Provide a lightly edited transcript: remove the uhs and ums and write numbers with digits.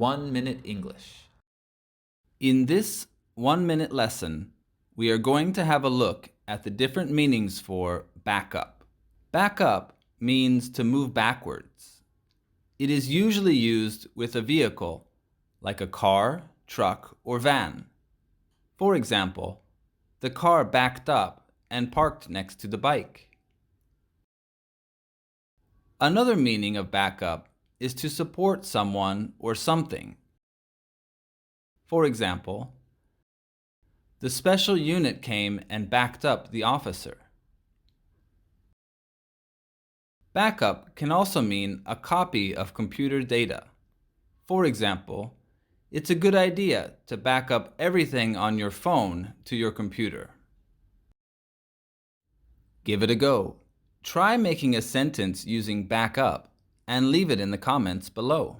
1 Minute English. In this 1-minute lesson, we are going to have a look at the different meanings for back up. Back up means to move backwards. It is usually used with a vehicle, like a car, truck, or van. For example, the car backed up and parked next to the bike. Another meaning of back up is to support someone or something. For example, the special unit came and backed up the officer. Backup can also mean a copy of computer data. For example, it's a good idea to back up everything on your phone to your computer. Give it a go. Try making a sentence using back up and leave it in the comments below.